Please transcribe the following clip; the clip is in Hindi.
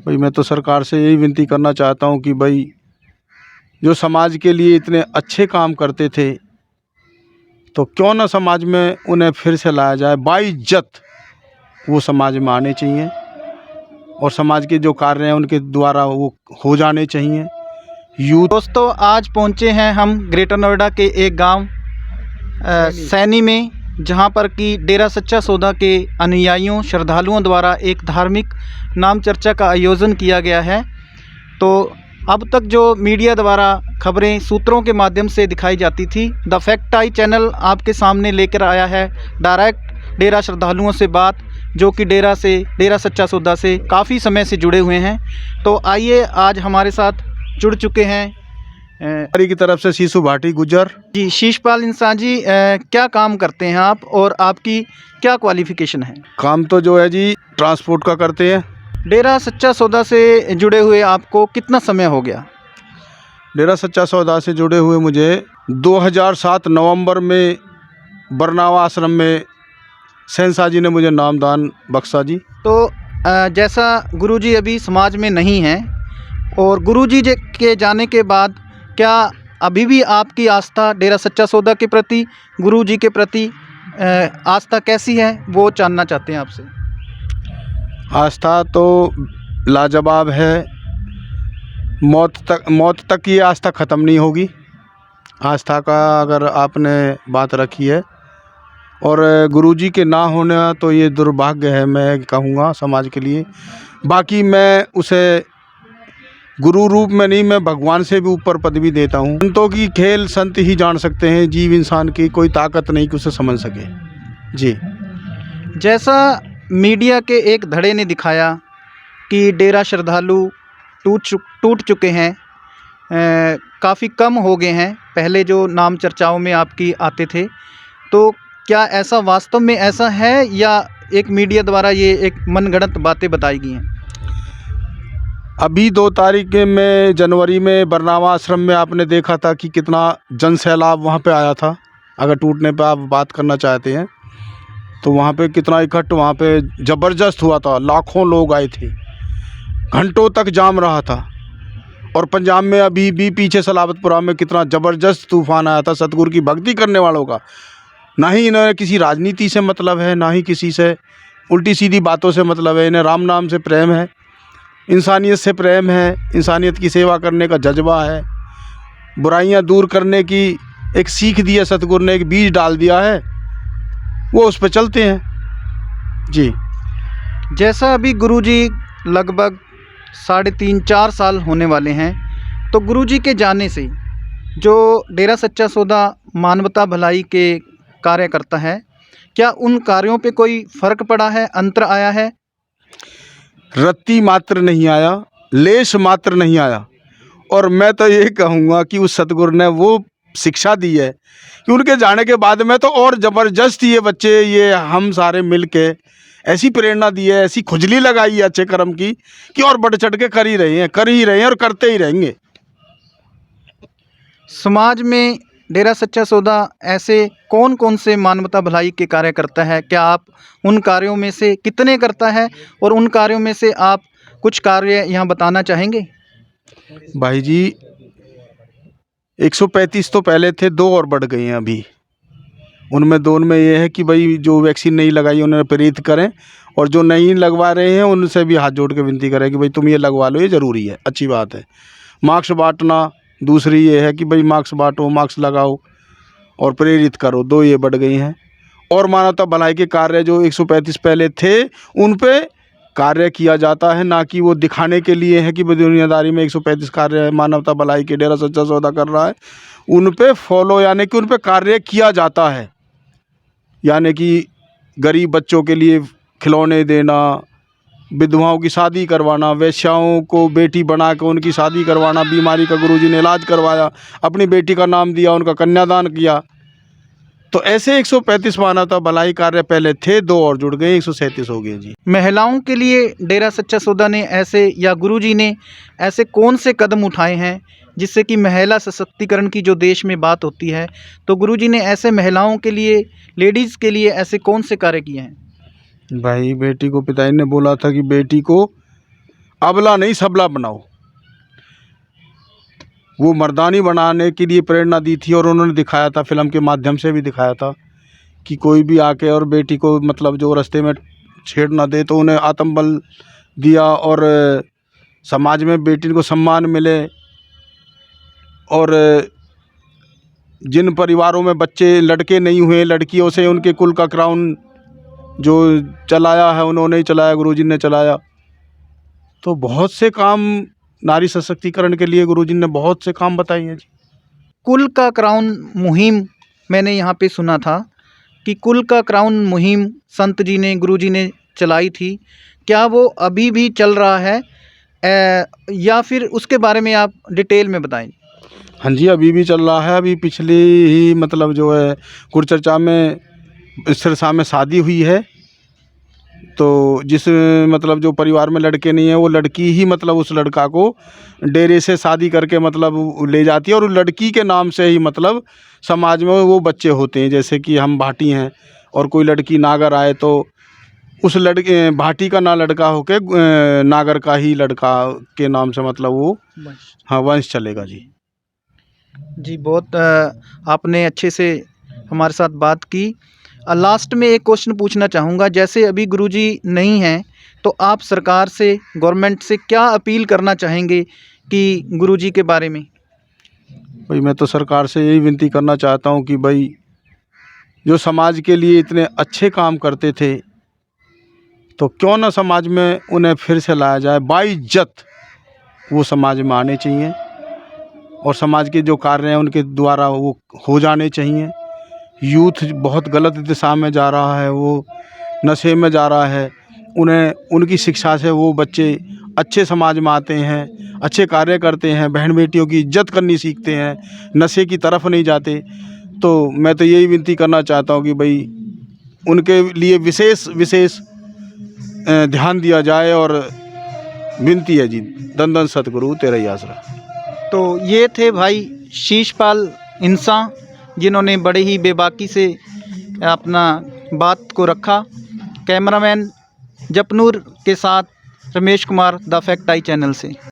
भाई मैं तो सरकार से यही विनती करना चाहता हूँ कि भाई जो समाज के लिए इतने अच्छे काम करते थे तो क्यों ना समाज में उन्हें फिर से लाया जाए, बाइज्जत वो समाज में आने चाहिए और समाज के जो कार्य हैं उनके द्वारा वो हो जाने चाहिए। यूथ दोस्तों, आज पहुंचे हैं हम ग्रेटर नोएडा के एक गांव सैनी में, जहां पर कि डेरा सच्चा सौदा के अनुयायियों श्रद्धालुओं द्वारा एक धार्मिक नाम चर्चा का आयोजन किया गया है। तो अब तक जो मीडिया द्वारा खबरें सूत्रों के माध्यम से दिखाई जाती थी, द फैक्ट आई चैनल आपके सामने लेकर आया है डायरेक्ट डेरा श्रद्धालुओं से बात, जो कि डेरा सच्चा सौदा से काफ़ी समय से जुड़े हुए हैं। तो आइए, आज हमारे साथ जुड़ चुके हैं की तरफ से शीशु भाटी गुज्जर जी। शीशपाल इंसान जी, क्या काम करते हैं आप और आपकी क्या क्वालिफ़िकेशन है? काम तो जो है जी ट्रांसपोर्ट का करते हैं। डेरा सच्चा सौदा से जुड़े हुए आपको कितना समय हो गया? डेरा सच्चा सौदा से जुड़े हुए मुझे 2007 नवंबर में बरनावा आश्रम में सहनसा जी ने मुझे नामदान बख्शा जी। तो जैसा गुरुजी अभी समाज में नहीं हैं और गुरुजी के जाने के बाद क्या अभी भी आपकी आस्था डेरा सच्चा सौदा के प्रति, गुरुजी के प्रति आस्था कैसी है, वो जानना चाहते हैं आपसे। आस्था तो लाजवाब है, मौत तक ये आस्था ख़त्म नहीं होगी। आस्था का अगर आपने बात रखी है, और गुरुजी के ना होना तो ये दुर्भाग्य है, मैं कहूँगा समाज के लिए। बाकी मैं उसे गुरु रूप में नहीं, मैं भगवान से भी ऊपर पदवी देता हूँ। संतों की खेल संत ही जान सकते हैं, जीव इंसान की कोई ताकत नहीं कि उसे समझ सके जी। जैसा मीडिया के एक धड़े ने दिखाया कि डेरा श्रद्धालु टूट चुके हैं, काफ़ी कम हो गए हैं, पहले जो नाम चर्चाओं में आपकी आते थे, तो क्या ऐसा वास्तव में ऐसा है या एक मीडिया द्वारा ये एक मनगढ़ंत बातें बताई गई हैं? अभी 2 तारीख में जनवरी में बरनावा आश्रम में आपने देखा था कि कितना जन सैलाब वहाँ पे आया था। अगर टूटने पे आप बात करना चाहते हैं तो वहाँ पे कितना इकट्ठ वहाँ पे ज़बरदस्त हुआ था, लाखों लोग आए थे, घंटों तक जाम रहा था। और पंजाब में अभी भी पीछे सलाबतपुरा में कितना ज़बरदस्त तूफ़ान आया था सतगुरु की भक्ति करने वालों का। ना ही इन्हें किसी राजनीति से मतलब है, ना ही किसी से उल्टी सीधी बातों से मतलब है। इन्हें राम नाम से प्रेम है, इंसानियत से प्रेम है, इंसानियत की सेवा करने का जज्बा है, बुराइयां दूर करने की एक सीख दी है सतगुरु ने, एक बीज डाल दिया है, वो उस पर चलते हैं जी। जैसा अभी गुरुजी लगभग 3.5-4 साल होने वाले हैं, तो गुरुजी के जाने से जो डेरा सच्चा सौदा मानवता भलाई के कार्य करता है, क्या उन कार्यों पे कोई फ़र्क पड़ा है, अंतर आया है? रत्ती मात्र नहीं आया, लेश मात्र नहीं आया। और मैं तो ये कहूँगा कि उस सतगुरु ने वो शिक्षा दी है कि उनके जाने के बाद में तो और ज़बरदस्त ये बच्चे, ये हम सारे मिल के ऐसी प्रेरणा दी है, ऐसी खुजली लगाई है अच्छे कर्म की कि और बढ़ चढ़ के कर ही रहे हैं और करते ही रहेंगे। समाज में डेरा सच्चा सौदा ऐसे कौन कौन से मानवता भलाई के कार्य करता है? क्या आप उन कार्यों में से कितने करता है और उन कार्यों में से आप कुछ कार्य यहाँ बताना चाहेंगे? भाई जी 135 तो पहले थे, 2 और बढ़ गए हैं अभी। उनमें 2 में ये है कि भाई जो वैक्सीन नहीं लगाई उन्हें प्रेरित करें, और जो नहीं लगवा रहे हैं उनसे भी हाथ जोड़ के विनती करें कि भाई तुम ये लगवा लो, ये ज़रूरी है, अच्छी बात है। मास्क बांटना, दूसरी ये है कि भाई मास्क बांटो, मास्क लगाओ और प्रेरित करो, 2 ये बढ़ गई हैं। और मानवता भलाई के कार्य जो 135 पहले थे उन पे कार्य किया जाता है, ना कि वो दिखाने के लिए है कि दुनियादारी में 135 कार्य मानवता भलाई के डेरा सच्चा सौदा कर रहा है। उन पे फॉलो यानी कि उन पे कार्य किया जाता है, यानी कि गरीब बच्चों के लिए खिलौने देना, विधवाओं की शादी करवाना, वेश्याओं को बेटी बना के उनकी शादी करवाना, बीमारी का गुरुजी ने इलाज करवाया, अपनी बेटी का नाम दिया, उनका कन्यादान किया। तो ऐसे 135 मानवता भलाई कार्य पहले थे, 2 और जुड़ गए, 137 हो गए जी। महिलाओं के लिए डेरा सच्चा सौदा ने ऐसे या गुरुजी ने ऐसे कौन से कदम उठाए हैं जिससे कि महिला सशक्तिकरण की जो देश में बात होती है, तो गुरुजी ने ऐसे महिलाओं के लिए, लेडीज़ के लिए ऐसे कौन से कार्य किए हैं? भाई बेटी को पिताजी ने बोला था कि बेटी को अबला नहीं सबला बनाओ। वो मर्दानी बनाने के लिए प्रेरणा दी थी और उन्होंने दिखाया था, फिल्म के माध्यम से भी दिखाया था कि कोई भी आके और बेटी को मतलब जो रास्ते में छेड़ ना दे, तो उन्हें आत्मबल दिया और समाज में बेटी को सम्मान मिले। और जिन परिवारों में बच्चे लड़के नहीं हुए, लड़कियों से उनके कुल का क्राउन जो चलाया है उन्होंने ही चलाया, गुरुजी ने चलाया। तो बहुत से काम नारी सशक्तिकरण के लिए गुरुजी ने बहुत से काम बताए हैं जी। कुल का क्राउन मुहिम मैंने यहाँ पे सुना था कि कुल का क्राउन मुहिम संत जी ने, गुरु जी ने चलाई थी। क्या वो अभी भी चल रहा है या फिर उसके बारे में आप डिटेल में बताएं। हाँ जी, अभी भी चल रहा है। अभी पिछली ही मतलब जो है कुरचर्चा में सिरसा में शादी हुई है, तो जिस मतलब जो परिवार में लड़के नहीं हैं वो लड़की ही मतलब उस लड़का को डेरे से शादी करके मतलब ले जाती है और उस लड़की के नाम से ही मतलब समाज में वो बच्चे होते हैं। जैसे कि हम भाटी हैं और कोई लड़की नागर आए तो उस लड़के भाटी का ना लड़का होके नागर का ही लड़का के नाम से मतलब वो हाँ वंश चलेगा जी। जी बहुत आपने अच्छे से हमारे साथ बात की। लास्ट में एक क्वेश्चन पूछना चाहूँगा, जैसे अभी गुरुजी नहीं हैं तो आप सरकार से, गवर्नमेंट से क्या अपील करना चाहेंगे कि गुरुजी के बारे में। भाई मैं तो सरकार से यही विनती करना चाहता हूँ कि भाई जो समाज के लिए इतने अच्छे काम करते थे तो क्यों ना समाज में उन्हें फिर से लाया जाए। बाइज्जत वो समाज में आने चाहिए और समाज के जो कार्य हैं उनके द्वारा वो हो जाने चाहिए। यूथ बहुत गलत दिशा में जा रहा है, वो नशे में जा रहा है। उन्हें उनकी शिक्षा से वो बच्चे अच्छे समाज में आते हैं, अच्छे कार्य करते हैं, बहन बेटियों की इज्जत करनी सीखते हैं, नशे की तरफ नहीं जाते। तो मैं तो यही विनती करना चाहता हूँ कि भाई उनके लिए विशेष ध्यान दिया जाए और विनती है जी। धन धन सतगुरु तेरा ही आसरा। तो ये थे भाई शीशपाल इंसान, जिन्होंने बड़े ही बेबाकी से अपना बात को रखा। कैमरामैन जपनूर के साथ Ramesh Kumar, the fact I channel से।